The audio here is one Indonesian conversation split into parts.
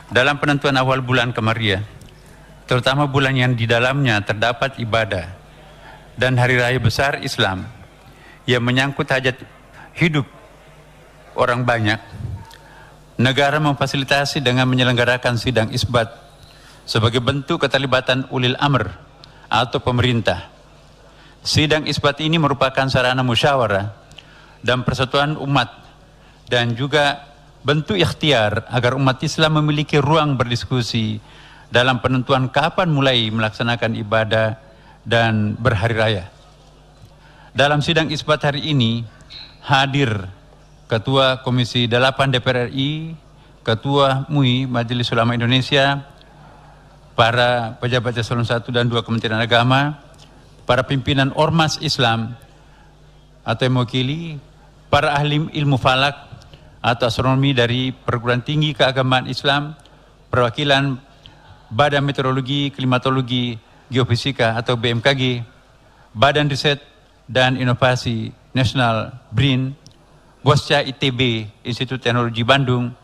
dalam penentuan awal bulan Qamariah, terutama bulan yang di dalamnya terdapat ibadah dan hari raya besar Islam yang menyangkut hajat hidup orang banyak, negara memfasilitasi dengan menyelenggarakan sidang isbat sebagai bentuk keterlibatan ulil amr atau pemerintah. Sidang isbat ini merupakan sarana musyawarah dan persatuan umat dan juga bentuk ikhtiar agar umat Islam memiliki ruang berdiskusi dalam penentuan kapan mulai melaksanakan ibadah dan berhari raya. Dalam sidang isbat hari ini hadir Ketua Komisi 8 DPR RI, Ketua MUI Majelis Ulama Indonesia, para pejabat eselon 1 dan 2 Kementerian Agama, para pimpinan ormas Islam atau yang mewakili, para ahli ilmu falak atau astronomi dari perguruan tinggi keagamaan Islam, perwakilan Badan Meteorologi, Klimatologi, Geofisika atau BMKG, Badan Riset dan Inovasi Nasional BRIN, Bosca ITB, Institut Teknologi Bandung,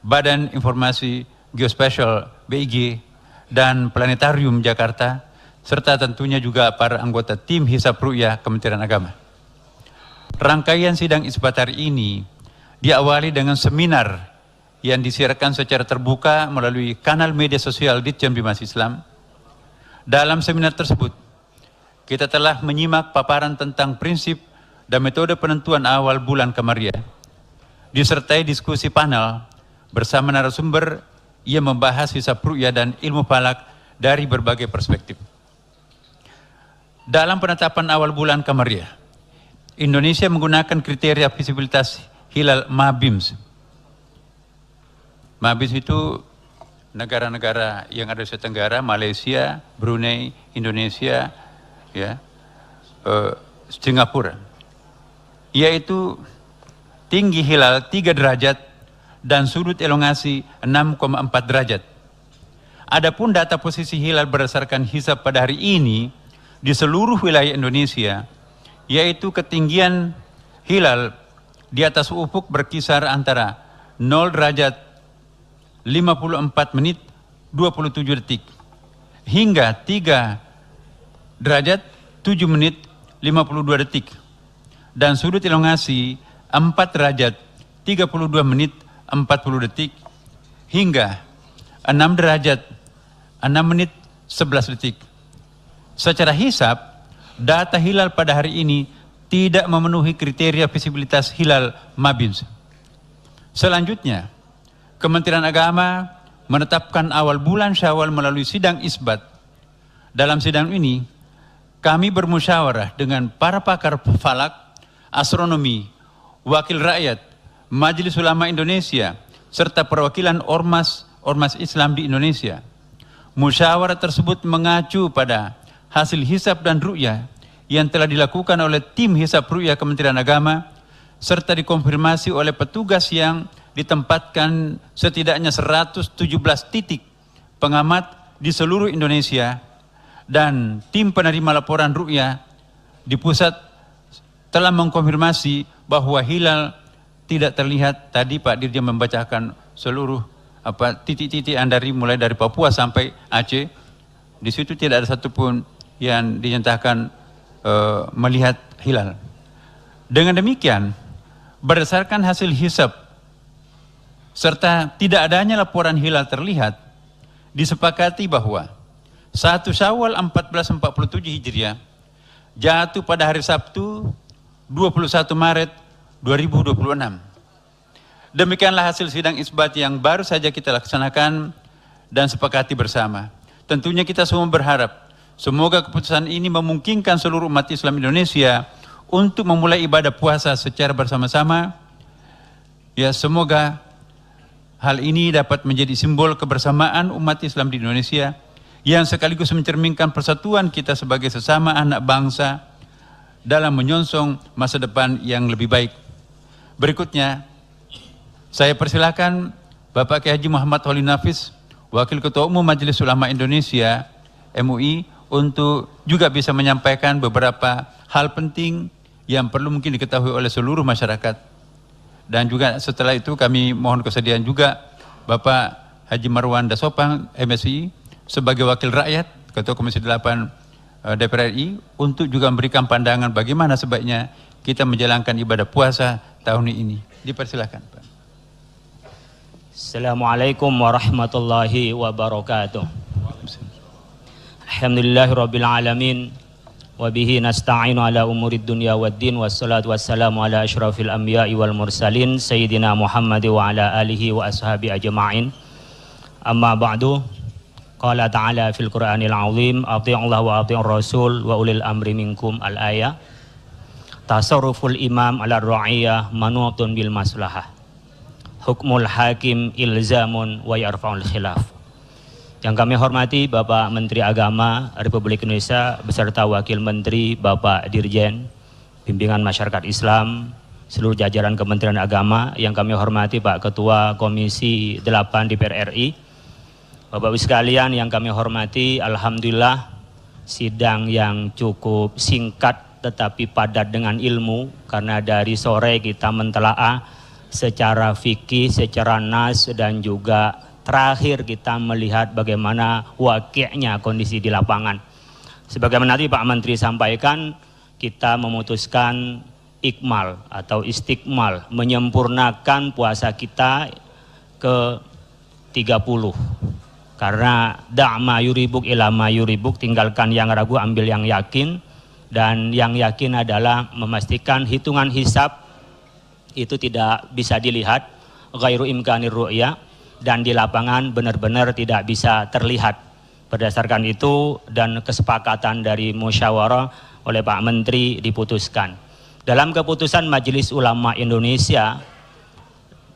Badan Informasi Geospasial BIG, dan Planetarium Jakarta, serta tentunya juga para anggota tim Hisab Ru'yah Kementerian Agama. Rangkaian sidang isbat hari ini diawali dengan seminar yang disiarkan secara terbuka melalui kanal media sosial Ditjen Bimas Islam. Dalam seminar tersebut, kita telah menyimak paparan tentang prinsip dan metode penentuan awal bulan Qamariah, disertai diskusi panel bersama narasumber yang membahas hisab ru'yah dan ilmu falak dari berbagai perspektif. Dalam penetapan awal bulan Qamariah, Indonesia menggunakan kriteria visibilitas hilal MABIMS. MABIMS itu negara-negara yang ada di Asia Tenggara, Malaysia, Brunei, Indonesia, ya, Singapura, yaitu tinggi hilal 3 derajat dan sudut elongasi 6,4 derajat. Adapun data posisi hilal berdasarkan hisab pada hari ini di seluruh wilayah Indonesia, yaitu ketinggian hilal di atas ufuk berkisar antara 0 derajat 54 menit 27 detik hingga 3 derajat 7 menit 52 detik dan sudut elongasi 4 derajat 32 menit 40 detik hingga 6 derajat 6 menit 11 detik. Secara hisab, data hilal pada hari ini tidak memenuhi kriteria visibilitas hilal MABIMS. Selanjutnya, Kementerian Agama menetapkan awal bulan Syawal melalui sidang isbat. Dalam sidang ini, kami bermusyawarah dengan para pakar falak, astronomi, wakil rakyat, Majelis Ulama Indonesia, serta perwakilan ormas Islam di Indonesia. Musyawarah tersebut mengacu pada hasil hisab dan ru'yah yang telah dilakukan oleh tim hisab ru'yah Kementerian Agama, serta dikonfirmasi oleh petugas yang ditempatkan setidaknya 117 titik pengamat di seluruh Indonesia, dan tim penerima laporan ru'yah di pusat telah mengkonfirmasi bahwa hilal tidak terlihat. Tadi Pak Dirjen membacakan seluruh titik-titik dari mulai dari Papua sampai Aceh. Di situ tidak ada satupun yang dinyatakan melihat hilal. Dengan demikian, berdasarkan hasil hisab serta tidak adanya laporan hilal terlihat, disepakati bahwa 1 Syawal 1447 Hijriah jatuh pada hari Sabtu 21 Maret 2026. Demikianlah hasil sidang isbat yang baru saja kita laksanakan dan sepakati bersama. Tentunya kita semua berharap semoga keputusan ini memungkinkan seluruh umat Islam Indonesia untuk memulai ibadah puasa secara bersama-sama. Ya, semoga hal ini dapat menjadi simbol kebersamaan umat Islam di Indonesia yang sekaligus mencerminkan persatuan kita sebagai sesama anak bangsa dalam menyongsong masa depan yang lebih baik. Berikutnya, saya persilakan Bapak Kiai Haji Muhammad Holil Nafis, Wakil Ketua Umum Majelis Ulama Indonesia MUI, untuk juga bisa menyampaikan beberapa hal penting yang perlu mungkin diketahui oleh seluruh masyarakat. Dan juga setelah itu kami mohon kesediaan juga Bapak Haji Marwan Dasopang, MSI, sebagai wakil rakyat, Ketua Komisi 8 DPR RI, untuk juga memberikan pandangan bagaimana sebaiknya kita menjalankan ibadah puasa tahun ini. Dipersilakan, Pak. Assalamualaikum warahmatullahi wabarakatuh. Alhamdulillahirabbil alamin wa bihi nasta'inu ala umurid dunya waddin wassalatu wassalamu ala asyrafil anbiya'i wal mursalin sayyidina Muhammad wa ala alihi wa ashabi ajma'in. Amma ba'du. Qala ta'ala fil Qur'anil 'azim athi'ullaha wa athi'ur rasul wa ulil amri minkum al-ayah. Tasarruful imam ala ra'iyah manutun bil maslahah. Hukmul hakim ilzamun wa yarfa'ul khilaf. Yang kami hormati Bapak Menteri Agama Republik Indonesia beserta Wakil Menteri Bapak Dirjen Bimbingan Masyarakat Islam, seluruh jajaran Kementerian Agama, yang kami hormati Pak Ketua Komisi 8 DPR RI, Bapak-Ibu sekalian yang kami hormati, alhamdulillah sidang yang cukup singkat tetapi padat dengan ilmu, karena dari sore kita mentelaah secara fikih, secara nas, dan juga terakhir kita melihat bagaimana wakilnya kondisi di lapangan. Sebagaimana tadi Pak Menteri sampaikan, kita memutuskan ikmal atau istiqmal, menyempurnakan puasa kita ke 30. Karena da'ma yuribuk ilama yuribuk, tinggalkan yang ragu, ambil yang yakin. Dan yang yakin adalah memastikan hitungan hisab itu tidak bisa dilihat, ghairu imkanir ru'ya, dan di lapangan benar-benar tidak bisa terlihat. Berdasarkan itu dan kesepakatan dari musyawarah oleh Pak Menteri diputuskan. Dalam keputusan Majelis Ulama Indonesia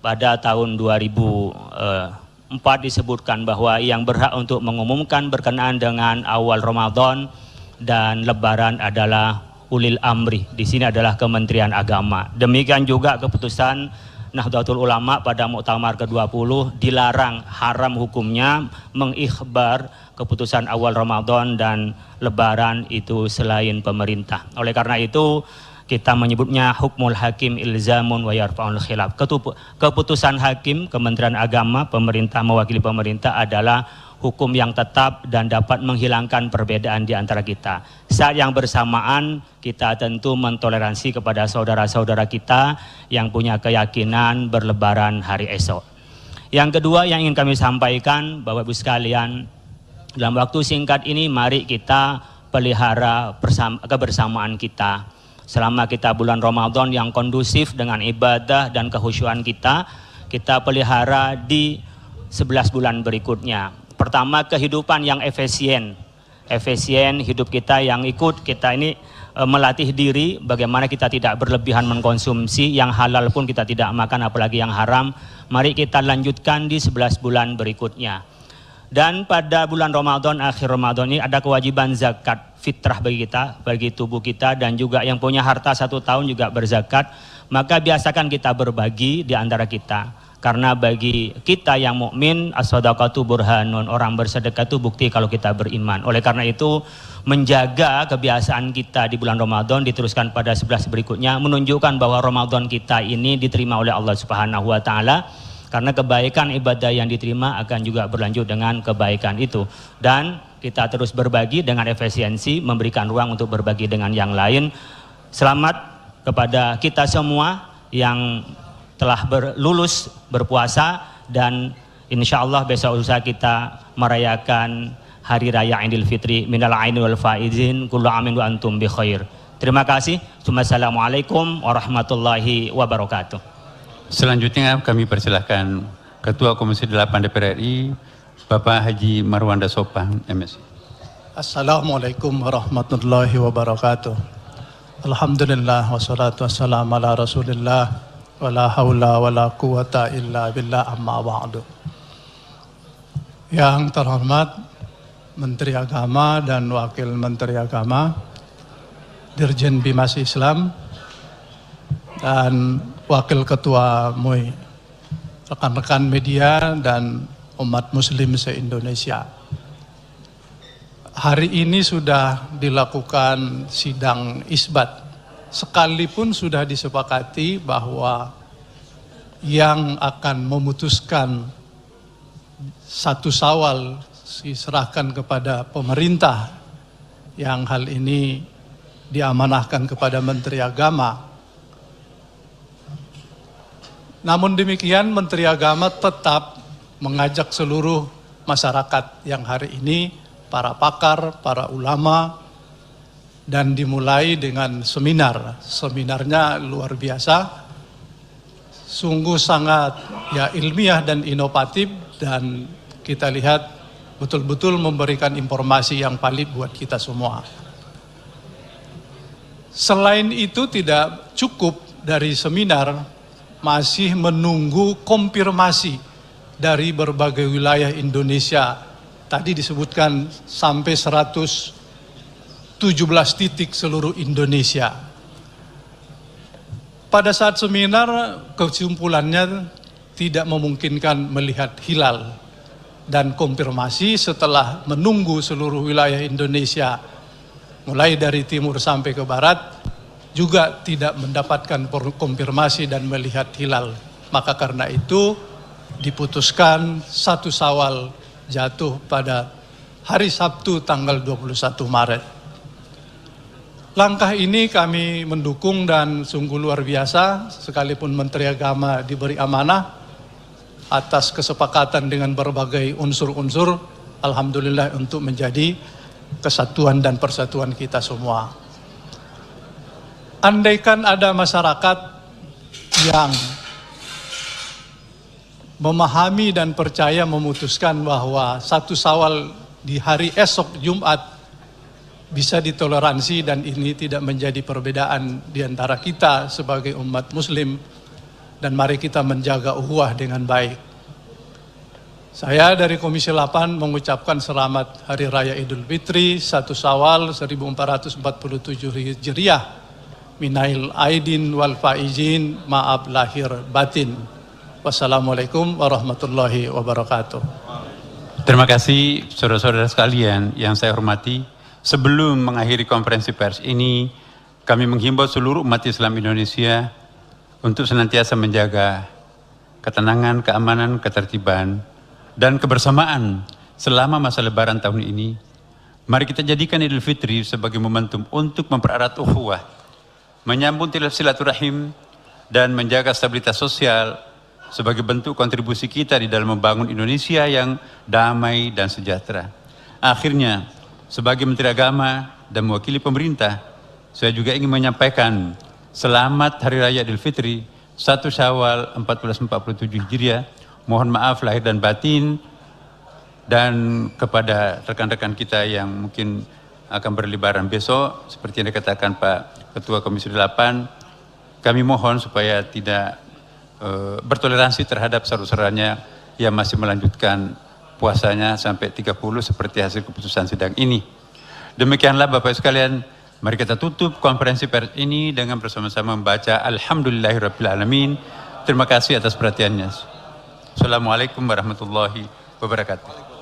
pada tahun 2004 disebutkan bahwa yang berhak untuk mengumumkan berkenaan dengan awal Ramadan dan Lebaran adalah ulil amri. Di sini adalah Kementerian Agama. Demikian juga keputusan Nahdlatul Ulama pada Muktamar ke-20 dilarang, haram hukumnya mengikhbar keputusan awal Ramadan dan Lebaran itu selain pemerintah. Oleh karena itu kita menyebutnya hukmul hakim ilzamun wa yarfa'ul khilaf. Keputusan hakim, Kementerian Agama, pemerintah mewakili pemerintah, adalah hukum yang tetap dan dapat menghilangkan perbedaan di antara kita. Saat yang bersamaan kita tentu mentoleransi kepada saudara-saudara kita yang punya keyakinan berlebaran hari esok. Yang kedua yang ingin kami sampaikan, Bapak Ibu sekalian, dalam waktu singkat ini mari kita pelihara kebersamaan kita. Selama kita bulan Ramadan yang kondusif dengan ibadah dan kehusyuan kita pelihara di 11 bulan berikutnya. Pertama, kehidupan yang efisien hidup kita yang ikut kita ini melatih diri bagaimana kita tidak berlebihan mengkonsumsi, yang halal pun kita tidak makan apalagi yang haram. Mari kita lanjutkan di 11 bulan berikutnya. Dan pada bulan Ramadan, akhir Ramadan ini ada kewajiban zakat fitrah bagi kita, bagi tubuh kita, dan juga yang punya harta 1 tahun juga berzakat. Maka biasakan kita berbagi di antara kita. Karena bagi kita yang mukmin, as-shadaqatu burhanun, orang bersedekah itu bukti kalau kita beriman. Oleh karena itu menjaga kebiasaan kita di bulan Ramadan diteruskan pada 11 berikutnya, menunjukkan bahwa Ramadan kita ini diterima oleh Allah Subhanahu wa taala. Karena kebaikan ibadah yang diterima akan juga berlanjut dengan kebaikan itu. Dan kita terus berbagi dengan efisiensi, memberikan ruang untuk berbagi dengan yang lain. Selamat kepada kita semua yang telah lulus berpuasa, dan insya Allah besok lusa kita merayakan Hari Raya Idul Fitri, minal aidin wal faizin, kullu amin wa antum bi khair. Terima kasih. Assalamualaikum warahmatullahi wabarakatuh. Selanjutnya kami persilahkan Ketua Komisi 8 DPR RI, Bapak Haji Marwan Dasopang, MSI. Assalamualaikum warahmatullahi wabarakatuh. Alhamdulillah wassalatu wassalamu ala Rasulillah. Wala haula wala quwata illa billah, amma ba'du. Yang terhormat Menteri Agama dan Wakil Menteri Agama, Dirjen Bimas Islam, dan Wakil Ketua MUI, rekan-rekan media dan umat muslim se-Indonesia. Hari ini sudah dilakukan sidang isbat. Sekalipun sudah disepakati bahwa yang akan memutuskan 1 Syawal diserahkan kepada pemerintah, yang hal ini diamanahkan kepada Menteri Agama. Namun demikian, Menteri Agama tetap mengajak seluruh masyarakat yang hari ini, para pakar, para ulama, dan dimulai dengan seminar. Seminarnya luar biasa, sungguh sangat ilmiah dan inovatif, dan kita lihat betul-betul memberikan informasi yang valid buat kita semua. Selain itu tidak cukup dari seminar, masih menunggu konfirmasi dari berbagai wilayah Indonesia. Tadi disebutkan sampai 117 titik seluruh Indonesia. Pada saat seminar, kesimpulannya tidak memungkinkan melihat hilal, dan konfirmasi setelah menunggu seluruh wilayah Indonesia mulai dari timur sampai ke barat juga tidak mendapatkan konfirmasi dan melihat hilal. Maka karena itu diputuskan 1 Syawal jatuh pada hari Sabtu tanggal 21 Maret. Langkah ini kami mendukung dan sungguh luar biasa, sekalipun Menteri Agama diberi amanah atas kesepakatan dengan berbagai unsur-unsur, alhamdulillah, untuk menjadi kesatuan dan persatuan kita semua. Andaikan ada masyarakat yang memahami dan percaya memutuskan bahwa 1 Syawal di hari esok Jumat bisa ditoleransi dan ini tidak menjadi perbedaan di antara kita sebagai umat muslim, dan mari kita menjaga ukhuwah dengan baik. Saya dari Komisi 8 mengucapkan selamat Hari Raya Idul Fitri 1 Syawal 1447 Hijriah. Minail aidin wal faizin, maaf lahir batin. Wassalamualaikum warahmatullahi wabarakatuh. Terima kasih saudara-saudara sekalian yang saya hormati. Sebelum mengakhiri konferensi pers ini, kami menghimbau seluruh umat Islam Indonesia untuk senantiasa menjaga ketenangan, keamanan, ketertiban, dan kebersamaan selama masa Lebaran tahun ini. Mari kita jadikan Idul Fitri sebagai momentum untuk mempererat ukhuwah, menyambung silaturahim, dan menjaga stabilitas sosial sebagai bentuk kontribusi kita di dalam membangun Indonesia yang damai dan sejahtera. Akhirnya, sebagai Menteri Agama dan mewakili pemerintah, saya juga ingin menyampaikan selamat Hari Raya Idul Fitri 1 Syawal 1447 Hijriah. Mohon maaf lahir dan batin, dan kepada rekan-rekan kita yang mungkin akan berlebaran besok, seperti yang dikatakan Pak Ketua Komisi 8, kami mohon supaya tidak bertoleransi terhadap saudara-saudaranya yang masih melanjutkan puasanya sampai 30 seperti hasil keputusan sidang ini. Demikianlah Bapak sekalian, mari kita tutup konferensi pers ini dengan bersama-sama membaca Alhamdulillahirrabbilalamin. Terima kasih atas perhatiannya. Assalamualaikum warahmatullahi wabarakatuh.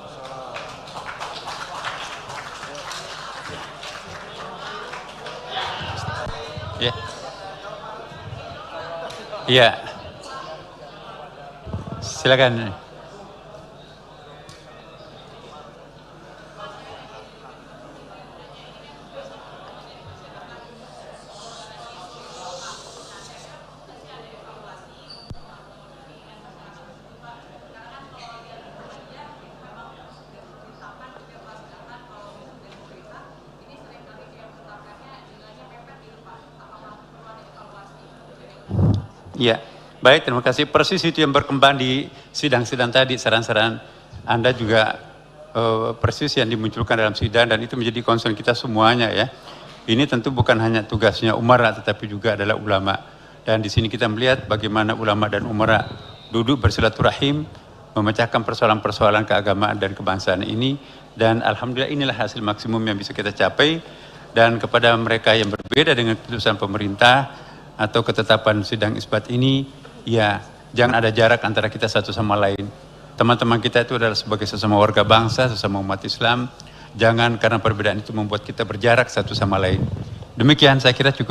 Ya. Iya. Silakan. Ya, baik, terima kasih. Persis itu yang berkembang di sidang-sidang tadi, saran-saran Anda juga persis yang dimunculkan dalam sidang, dan itu menjadi concern kita semuanya ya. Ini tentu bukan hanya tugasnya umara, tetapi juga adalah ulama. Dan di sini kita melihat bagaimana ulama dan umara duduk bersilaturahim, memecahkan persoalan-persoalan keagamaan dan kebangsaan ini, dan alhamdulillah inilah hasil maksimum yang bisa kita capai. Dan kepada mereka yang berbeda dengan keputusan pemerintah atau ketetapan sidang isbat ini, ya jangan ada jarak antara kita satu sama lain. Teman-teman kita itu adalah sebagai sesama warga bangsa, sesama umat Islam. Jangan karena perbedaan itu membuat kita berjarak satu sama lain. Demikian saya kira cukup.